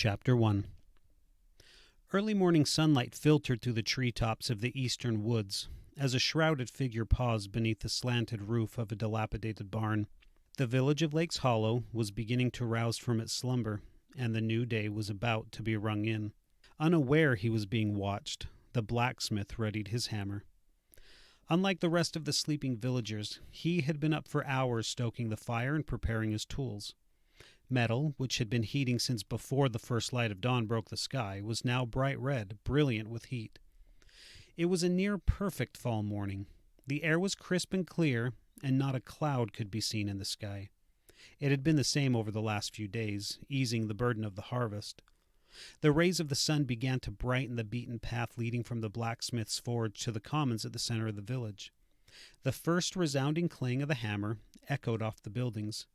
Chapter 1. Early morning sunlight filtered through the treetops of the eastern woods as a shrouded figure paused beneath the slanted roof of a dilapidated barn. The village of Lake's Hollow was beginning to rouse from its slumber, and the new day was about to be rung in. Unaware he was being watched, the blacksmith readied his hammer. Unlike the rest of the sleeping villagers, he had been up for hours stoking the fire and preparing his tools. Metal, which had been heating since before the first light of dawn broke the sky, was now bright red, brilliant with heat. It was a near-perfect fall morning. The air was crisp and clear, and not a cloud could be seen in the sky. It had been the same over the last few days, easing the burden of the harvest. The rays of the sun began to brighten the beaten path leading from the blacksmith's forge to the commons at the center of the village. The first resounding clang of the hammer echoed off the buildings,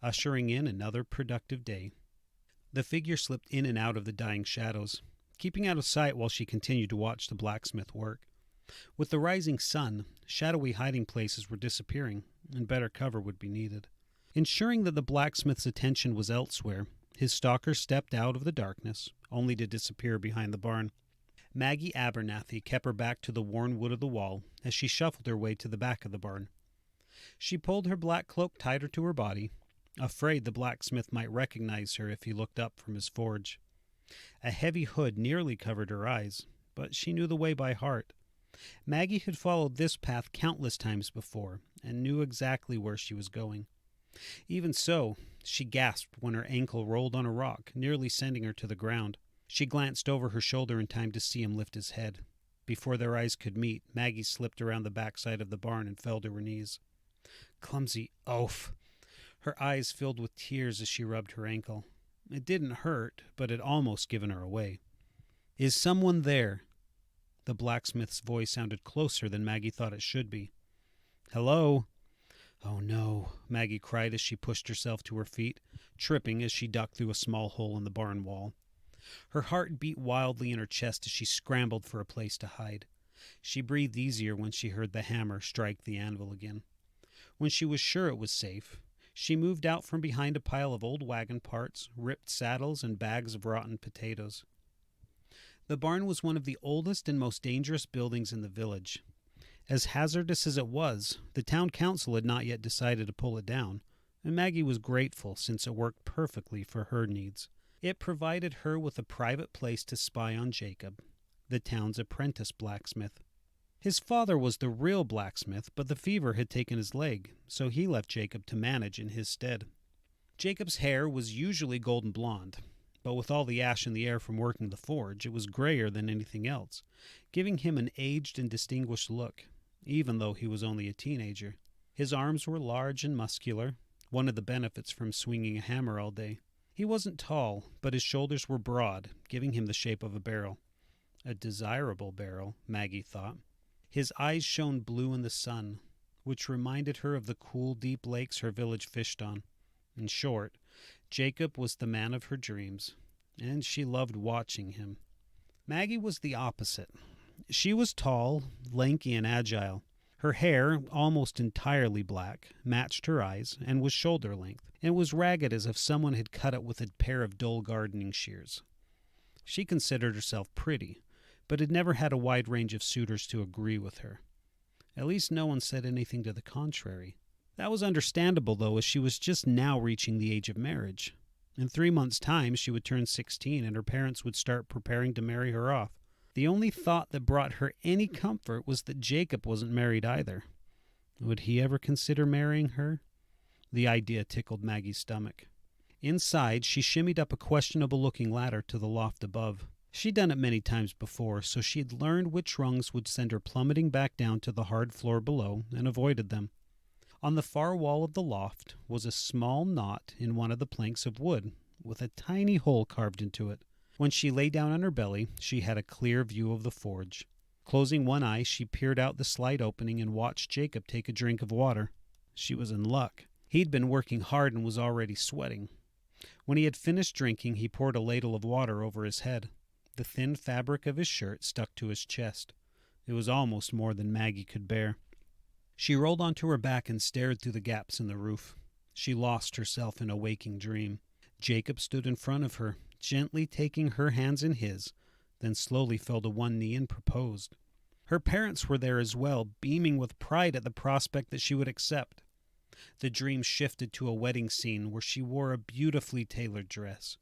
ushering in another productive day. The figure slipped in and out of the dying shadows, keeping out of sight while she continued to watch the blacksmith work. With the rising sun, shadowy hiding places were disappearing, and better cover would be needed. Ensuring that the blacksmith's attention was elsewhere, his stalker stepped out of the darkness, only to disappear behind the barn. Maggie Abernathy kept her back to the worn wood of the wall as she shuffled her way to the back of the barn. She pulled her black cloak tighter to her body, afraid the blacksmith might recognize her if he looked up from his forge. A heavy hood nearly covered her eyes, but she knew the way by heart. Maggie had followed this path countless times before, and knew exactly where she was going. Even so, she gasped when her ankle rolled on a rock, nearly sending her to the ground. She glanced over her shoulder in time to see him lift his head. Before their eyes could meet, Maggie slipped around the backside of the barn and fell to her knees. Clumsy oaf! Her eyes filled with tears as she rubbed her ankle. It didn't hurt, but had almost given her away. "Is someone there?" The blacksmith's voice sounded closer than Maggie thought it should be. "Hello?" "Oh no," Maggie cried as she pushed herself to her feet, tripping as she ducked through a small hole in the barn wall. Her heart beat wildly in her chest as she scrambled for a place to hide. She breathed easier when she heard the hammer strike the anvil again. When she was sure it was safe, she moved out from behind a pile of old wagon parts, ripped saddles, and bags of rotten potatoes. The barn was one of the oldest and most dangerous buildings in the village. As hazardous as it was, the town council had not yet decided to pull it down, and Maggie was grateful since it worked perfectly for her needs. It provided her with a private place to spy on Jacob, the town's apprentice blacksmith. His father was the real blacksmith, but the fever had taken his leg, so he left Jacob to manage in his stead. Jacob's hair was usually golden blonde, but with all the ash in the air from working the forge, it was grayer than anything else, giving him an aged and distinguished look, even though he was only a teenager. His arms were large and muscular, one of the benefits from swinging a hammer all day. He wasn't tall, but his shoulders were broad, giving him the shape of a barrel. A desirable barrel, Maggie thought. His eyes shone blue in the sun, which reminded her of the cool, deep lakes her village fished on. In short, Jacob was the man of her dreams, and she loved watching him. Maggie was the opposite. She was tall, lanky, and agile. Her hair, almost entirely black, matched her eyes and was shoulder length, and was ragged as if someone had cut it with a pair of dull gardening shears. She considered herself pretty, but had never had a wide range of suitors to agree with her. At least no one said anything to the contrary. That was understandable, though, as she was just now reaching the age of marriage. In 3 months' time, she would turn 16, and her parents would start preparing to marry her off. The only thought that brought her any comfort was that Jacob wasn't married either. Would he ever consider marrying her? The idea tickled Maggie's stomach. Inside, she shimmied up a questionable-looking ladder to the loft above. She'd done it many times before, so she had learned which rungs would send her plummeting back down to the hard floor below, and avoided them. On the far wall of the loft was a small knot in one of the planks of wood, with a tiny hole carved into it. When she lay down on her belly, she had a clear view of the forge. Closing one eye, she peered out the slight opening and watched Jacob take a drink of water. She was in luck. He'd been working hard and was already sweating. When he had finished drinking, he poured a ladle of water over his head. The thin fabric of his shirt stuck to his chest. It was almost more than Maggie could bear. She rolled onto her back and stared through the gaps in the roof. She lost herself in a waking dream. Jacob stood in front of her, gently taking her hands in his, then slowly fell to one knee and proposed. Her parents were there as well, beaming with pride at the prospect that she would accept. The dream shifted to a wedding scene where she wore a beautifully tailored dress.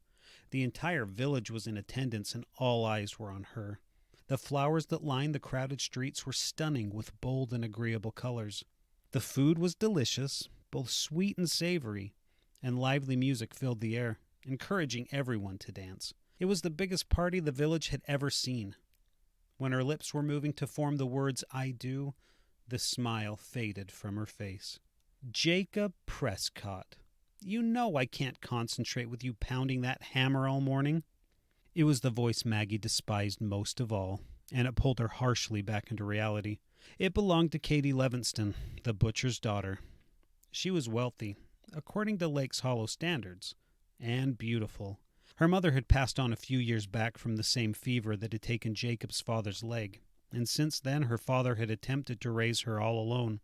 The entire village was in attendance and all eyes were on her. The flowers that lined the crowded streets were stunning with bold and agreeable colors. The food was delicious, both sweet and savory, and lively music filled the air, encouraging everyone to dance. It was the biggest party the village had ever seen. When her lips were moving to form the words, "I do," the smile faded from her face. "Jacob Prescott, you know I can't concentrate with you pounding that hammer all morning." It was the voice Maggie despised most of all, and it pulled her harshly back into reality. It belonged to Katie Levinston, the butcher's daughter. She was wealthy, according to Lakes Hollow standards, and beautiful. Her mother had passed on a few years back from the same fever that had taken Jacob's father's leg, and since then her father had attempted to raise her all alone.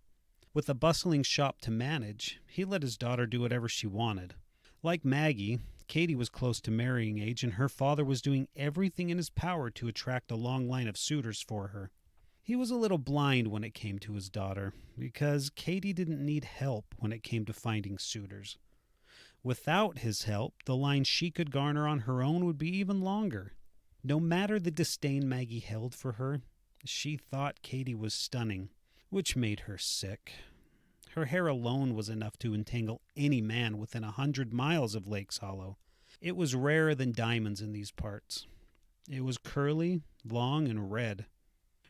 With a bustling shop to manage, he let his daughter do whatever she wanted. Like Maggie, Katie was close to marrying age, and her father was doing everything in his power to attract a long line of suitors for her. He was a little blind when it came to his daughter, because Katie didn't need help when it came to finding suitors. Without his help, the line she could garner on her own would be even longer. No matter the disdain Maggie held for her, she thought Katie was stunning, which made her sick. Her hair alone was enough to entangle any man within 100 miles of Lakes Hollow. It was rarer than diamonds in these parts. It was curly, long, and red.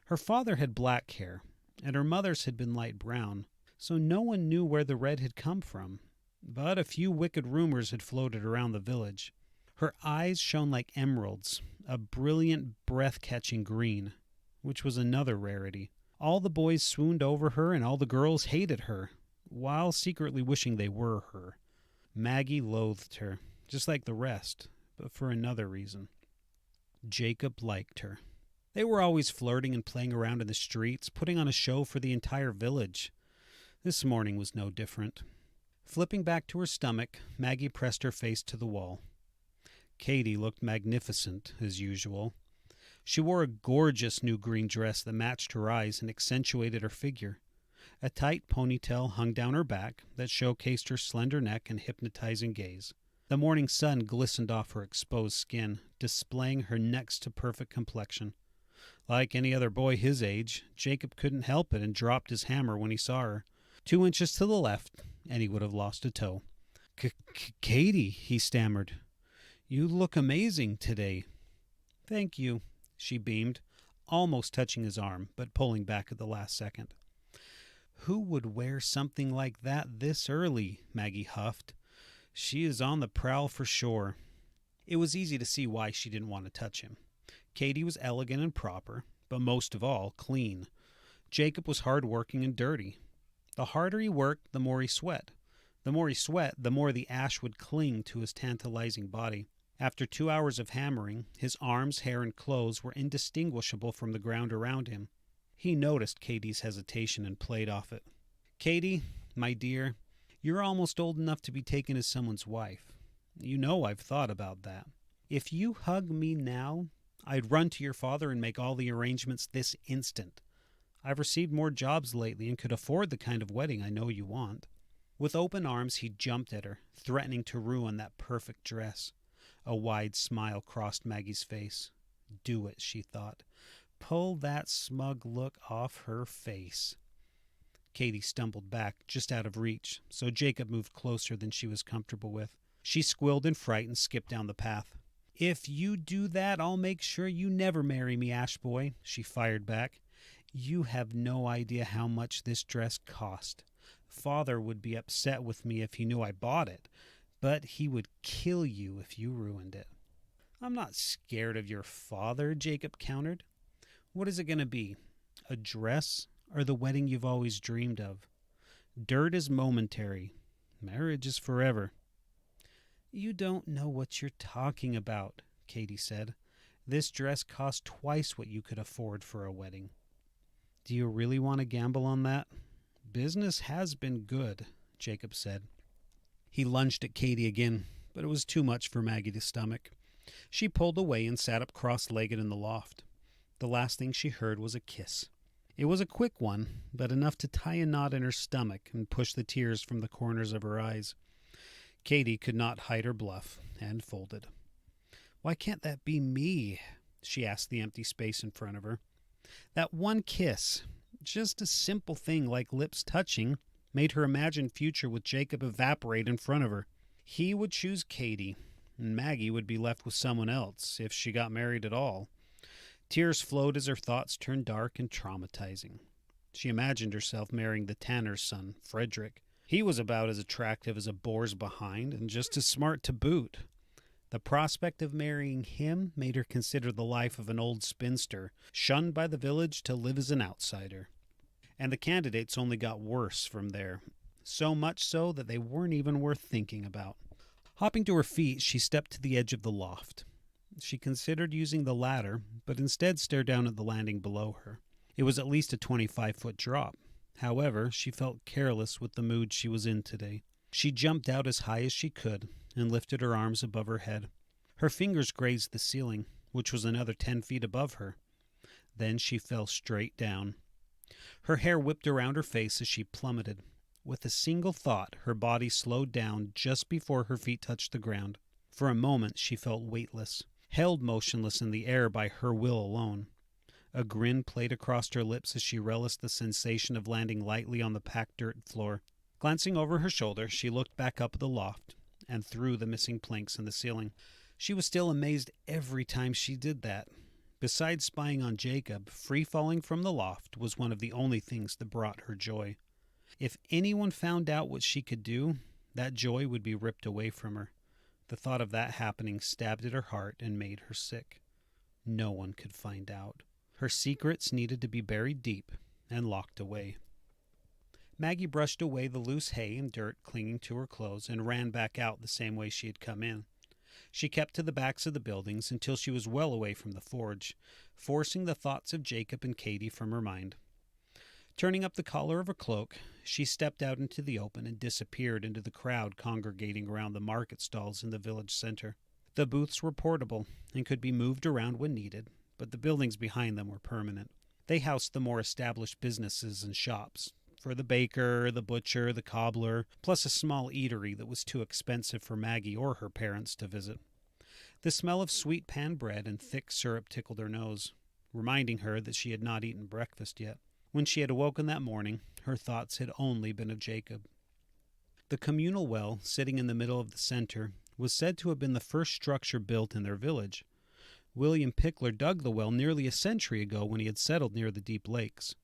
Her father had black hair, and her mother's had been light brown, so no one knew where the red had come from. But a few wicked rumors had floated around the village. Her eyes shone like emeralds, a brilliant, breath-catching green, which was another rarity. All the boys swooned over her, and all the girls hated her, while secretly wishing they were her. Maggie loathed her, just like the rest, but for another reason. Jacob liked her. They were always flirting and playing around in the streets, putting on a show for the entire village. This morning was no different. Flipping back to her stomach, Maggie pressed her face to the wall. Katie looked magnificent, as usual. She wore a gorgeous new green dress that matched her eyes and accentuated her figure. A tight ponytail hung down her back that showcased her slender neck and hypnotizing gaze. The morning sun glistened off her exposed skin, displaying her next-to-perfect complexion. Like any other boy his age, Jacob couldn't help it and dropped his hammer when he saw her. 2 inches to the left, and he would have lost a toe. Katie, he stammered. "You look amazing today." "Thank you," she beamed, almost touching his arm, but pulling back at the last second. "Who would wear something like that this early?" Maggie huffed. "She is on the prowl for sure." It was easy to see why she didn't want to touch him. Katie was elegant and proper, but most of all, clean. Jacob was hard-working and dirty. The harder he worked, the more he sweat. The more he sweat, the more the ash would cling to his tantalizing body. After 2 hours of hammering, his arms, hair, and clothes were indistinguishable from the ground around him. He noticed Katie's hesitation and played off it. "Katie, my dear, you're almost old enough to be taken as someone's wife. You know I've thought about that. If you hug me now, I'd run to your father and make all the arrangements this instant. I've received more jobs lately and could afford the kind of wedding I know you want." With open arms, he jumped at her, threatening to ruin that perfect dress. A wide smile crossed Maggie's face. Do it, she thought. Pull that smug look off her face. Katie stumbled back, just out of reach, so Jacob moved closer than she was comfortable with. She squealed in fright and skipped down the path. "If you do that, I'll make sure you never marry me, Ash boy," she fired back. "You have no idea how much this dress cost. Father would be upset with me if he knew I bought it, but he would kill you if you ruined it." "I'm not scared of your father," Jacob countered. "What is it going to be? A dress or the wedding you've always dreamed of? Dirt is momentary. Marriage is forever." "You don't know what you're talking about," Katie said. "This dress cost twice what you could afford for a wedding." "Do you really want to gamble on that?" "Business has been good," Jacob said. He lunged at Katie again, but it was too much for Maggie to stomach. She pulled away and sat up cross-legged in the loft. The last thing she heard was a kiss. It was a quick one, but enough to tie a knot in her stomach and push the tears from the corners of her eyes. Katy could not hide her bluff, and folded. "Why can't that be me?" she asked the empty space in front of her. That one kiss, just a simple thing like lips touching, made her imagined future with Jacob evaporate in front of her. He would choose Katy, and Maggie would be left with someone else, if she got married at all. Tears flowed as her thoughts turned dark and traumatizing. She imagined herself marrying the tanner's son, Frederick. He was about as attractive as a boar's behind, and just as smart to boot. The prospect of marrying him made her consider the life of an old spinster, shunned by the village to live as an outsider. And the candidates only got worse from there, so much so that they weren't even worth thinking about. Hopping to her feet, she stepped to the edge of the loft. She considered using the ladder, but instead stared down at the landing below her. It was at least a 25-foot drop. However, she felt careless with the mood she was in today. She jumped out as high as she could and lifted her arms above her head. Her fingers grazed the ceiling, which was another 10 feet above her. Then she fell straight down. Her hair whipped around her face as she plummeted. With a single thought, her body slowed down just before her feet touched the ground. For a moment, she felt weightless, held motionless in the air by her will alone. A grin played across her lips as she relished the sensation of landing lightly on the packed dirt floor. Glancing over her shoulder, she looked back up at the loft and through the missing planks in the ceiling. She was still amazed every time she did that. Besides spying on Jacob, free-falling from the loft was one of the only things that brought her joy. If anyone found out what she could do, that joy would be ripped away from her. The thought of that happening stabbed at her heart and made her sick. No one could find out. Her secrets needed to be buried deep and locked away. Maggie brushed away the loose hay and dirt clinging to her clothes and ran back out the same way she had come in. She kept to the backs of the buildings until she was well away from the forge, forcing the thoughts of Jacob and Katy from her mind. Turning up the collar of her cloak, she stepped out into the open and disappeared into the crowd congregating around the market stalls in the village center. The booths were portable and could be moved around when needed, but the buildings behind them were permanent. They housed the more established businesses and shops, for the baker, the butcher, the cobbler, plus a small eatery that was too expensive for Maggie or her parents to visit. The smell of sweet pan bread and thick syrup tickled her nose, reminding her that she had not eaten breakfast yet. When she had awoken that morning, her thoughts had only been of Jacob. The communal well, sitting in the middle of the center, was said to have been the first structure built in their village. William Pickler dug the well nearly a century ago when he had settled near the deep lakes.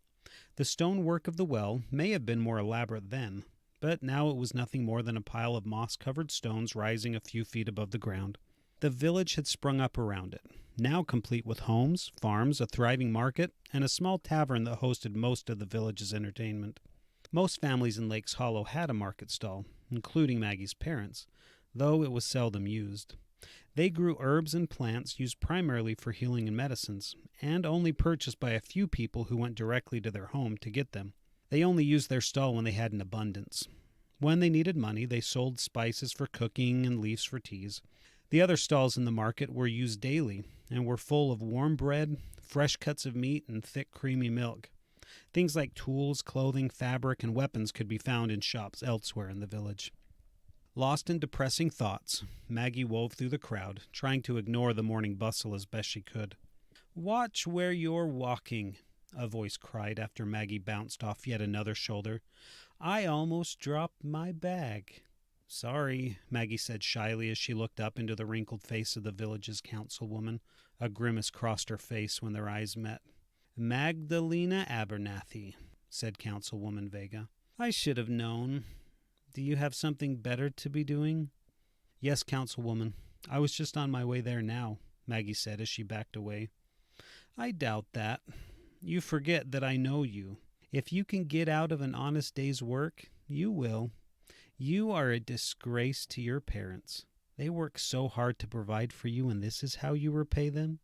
The stonework of the well may have been more elaborate then, but now it was nothing more than a pile of moss-covered stones rising a few feet above the ground. The village had sprung up around it, now complete with homes, farms, a thriving market, and a small tavern that hosted most of the village's entertainment. Most families in Lakes Hollow had a market stall, including Maggie's parents, though it was seldom used. They grew herbs and plants used primarily for healing and medicines, and only purchased by a few people who went directly to their home to get them. They only used their stall when they had an abundance. When they needed money, they sold spices for cooking and leaves for teas. The other stalls in the market were used daily and were full of warm bread, fresh cuts of meat, and thick, creamy milk. Things like tools, clothing, fabric, and weapons could be found in shops elsewhere in the village. Lost in depressing thoughts, Maggie wove through the crowd, trying to ignore the morning bustle as best she could. "Watch where you're walking," a voice cried after Maggie bounced off yet another shoulder. "I almost dropped my bag." "Sorry," Maggie said shyly as she looked up into the wrinkled face of the village's councilwoman. A grimace crossed her face when their eyes met. "Magdalena Abernathy," said Councilwoman Vega. "I should have known. Do you have something better to be doing?" "Yes, Councilwoman. I was just on my way there now," Maggie said as she backed away. "I doubt that. You forget that I know you. If you can get out of an honest day's work, you will. You are a disgrace to your parents. They work so hard to provide for you, and this is how you repay them?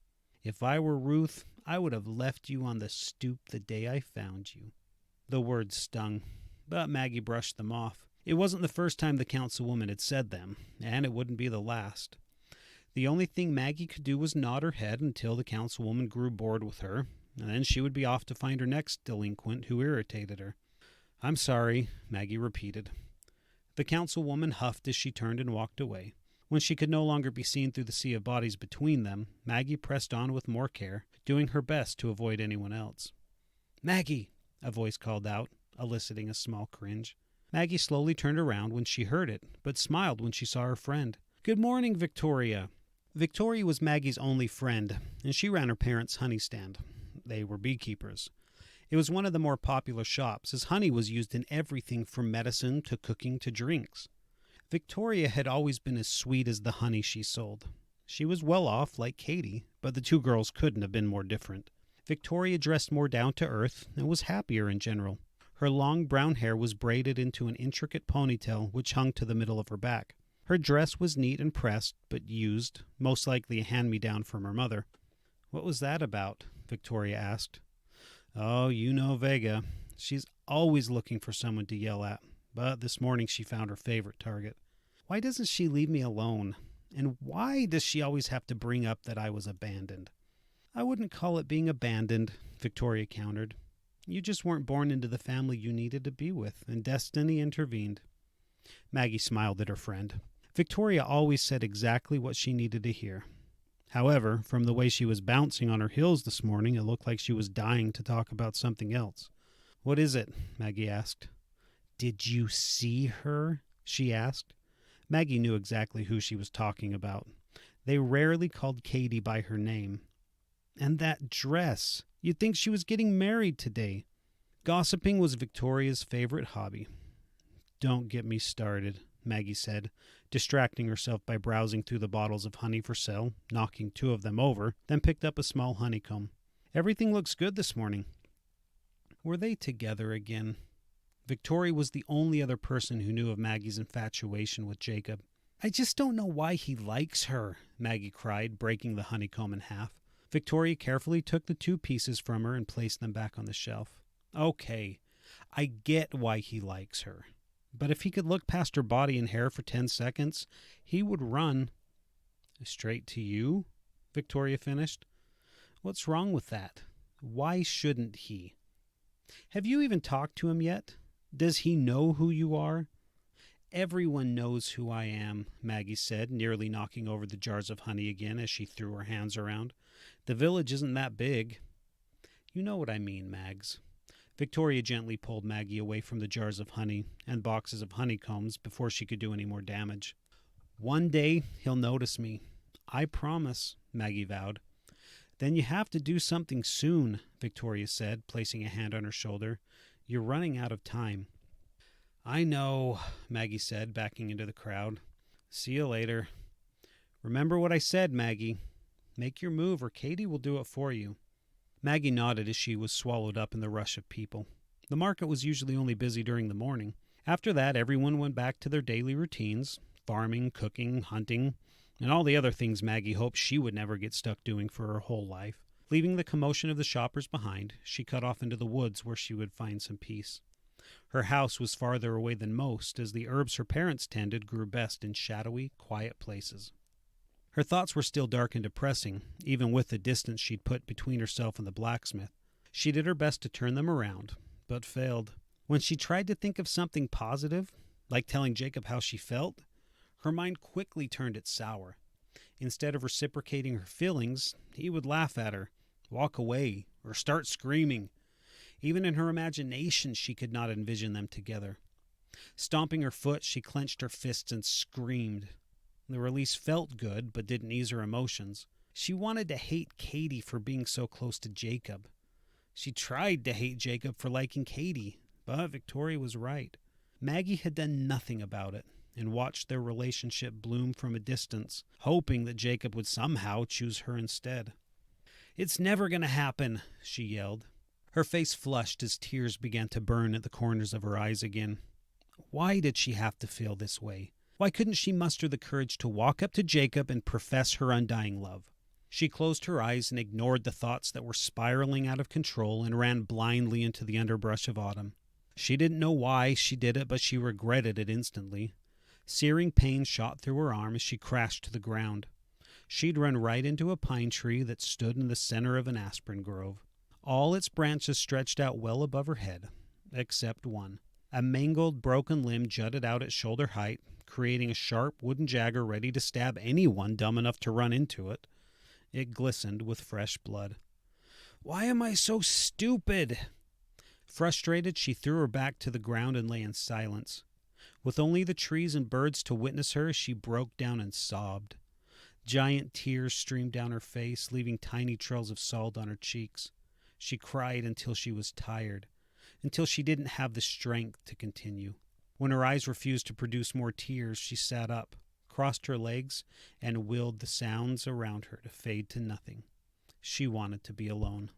If I were Ruth, I would have left you on the stoop the day I found you." The words stung, but Maggie brushed them off. It wasn't the first time the councilwoman had said them, and it wouldn't be the last. The only thing Maggie could do was nod her head until the councilwoman grew bored with her, and then she would be off to find her next delinquent who irritated her. "I'm sorry," Maggie repeated. The councilwoman huffed as she turned and walked away. When she could no longer be seen through the sea of bodies between them, Maggie pressed on with more care, doing her best to avoid anyone else. "Maggie!" a voice called out, eliciting a small cringe. Maggie slowly turned around when she heard it, but smiled when she saw her friend. "Good morning, Victoria." Victoria was Maggie's only friend, and she ran her parents' honey stand. They were beekeepers. It was one of the more popular shops, as honey was used in everything from medicine to cooking to drinks. Victoria had always been as sweet as the honey she sold. She was well off, like Katie, but the two girls couldn't have been more different. Victoria dressed more down to earth and was happier in general. Her long brown hair was braided into an intricate ponytail which hung to the middle of her back. Her dress was neat and pressed, but used, most likely a hand-me-down from her mother. "What was that about?" Victoria asked. "Oh, you know Vega. She's always looking for someone to yell at, but this morning she found her favorite target. Why doesn't she leave me alone? And why does she always have to bring up that I was abandoned?" "I wouldn't call it being abandoned," Victoria countered. "You just weren't born into the family you needed to be with, and destiny intervened." Maggie smiled at her friend. Victoria always said exactly what she needed to hear. However, from the way she was bouncing on her heels this morning, it looked like she was dying to talk about something else. "What is it?" Maggie asked. "Did you see her?" she asked. Maggie knew exactly who she was talking about. They rarely called Katie by her name. "And that dress. You'd think she was getting married today." Gossiping was Victoria's favorite hobby. "Don't get me started," Maggie said, distracting herself by browsing through the bottles of honey for sale, knocking 2 of them over, then picked up a small honeycomb. "Everything looks good this morning." Were they together again? Victoria was the only other person who knew of Maggie's infatuation with Jacob. "I just don't know why he likes her," Maggie cried, breaking the honeycomb in half. Victoria carefully took the 2 pieces from her and placed them back on the shelf. "Okay, I get why he likes her. But if he could look past her body and hair for 10 seconds, he would run." "Straight to you?" Victoria finished. "What's wrong with that? Why shouldn't he? Have you even talked to him yet? Does he know who you are?" "Everyone knows who I am," Maggie said, nearly knocking over the jars of honey again as she threw her hands around. "The village isn't that big." "You know what I mean, Mags." Victoria gently pulled Maggie away from the jars of honey and boxes of honeycombs before she could do any more damage. "One day he'll notice me. I promise," Maggie vowed. "Then you have to do something soon," Victoria said, placing a hand on her shoulder. "You're running out of time." "I know," Maggie said, backing into the crowd. "See you later." "Remember what I said, Maggie. Make your move or Katie will do it for you." Maggie nodded as she was swallowed up in the rush of people. The market was usually only busy during the morning. After that, everyone went back to their daily routines, farming, cooking, hunting, and all the other things Maggie hoped she would never get stuck doing for her whole life. Leaving the commotion of the shoppers behind, she cut off into the woods where she would find some peace. Her house was farther away than most, as the herbs her parents tended grew best in shadowy, quiet places. Her thoughts were still dark and depressing, even with the distance she'd put between herself and the blacksmith. She did her best to turn them around, but failed. When she tried to think of something positive, like telling Jacob how she felt, her mind quickly turned it sour. Instead of reciprocating her feelings, he would laugh at her, walk away, or start screaming. Even in her imagination, she could not envision them together. Stomping her foot, she clenched her fists and screamed. The release felt good, but didn't ease her emotions. She wanted to hate Katie for being so close to Jacob. She tried to hate Jacob for liking Katie, but Victoria was right. Maggie had done nothing about it and watched their relationship bloom from a distance, hoping that Jacob would somehow choose her instead. "It's never going to happen," she yelled. Her face flushed as tears began to burn at the corners of her eyes again. Why did she have to feel this way? Why couldn't she muster the courage to walk up to Jacob and profess her undying love? She closed her eyes and ignored the thoughts that were spiraling out of control and ran blindly into the underbrush of autumn. She didn't know why she did it, but she regretted it instantly. Searing pain shot through her arm as she crashed to the ground. She'd run right into a pine tree that stood in the center of an aspen grove. All its branches stretched out well above her head, except one. A mangled, broken limb jutted out at shoulder height, creating a sharp wooden jagger ready to stab anyone dumb enough to run into it. It glistened with fresh blood. "Why am I so stupid?" Frustrated, she threw her back to the ground and lay in silence. With only the trees and birds to witness her, she broke down and sobbed. Giant tears streamed down her face, leaving tiny trails of salt on her cheeks. She cried until she was tired, until she didn't have the strength to continue. When her eyes refused to produce more tears, she sat up, crossed her legs, and willed the sounds around her to fade to nothing. She wanted to be alone.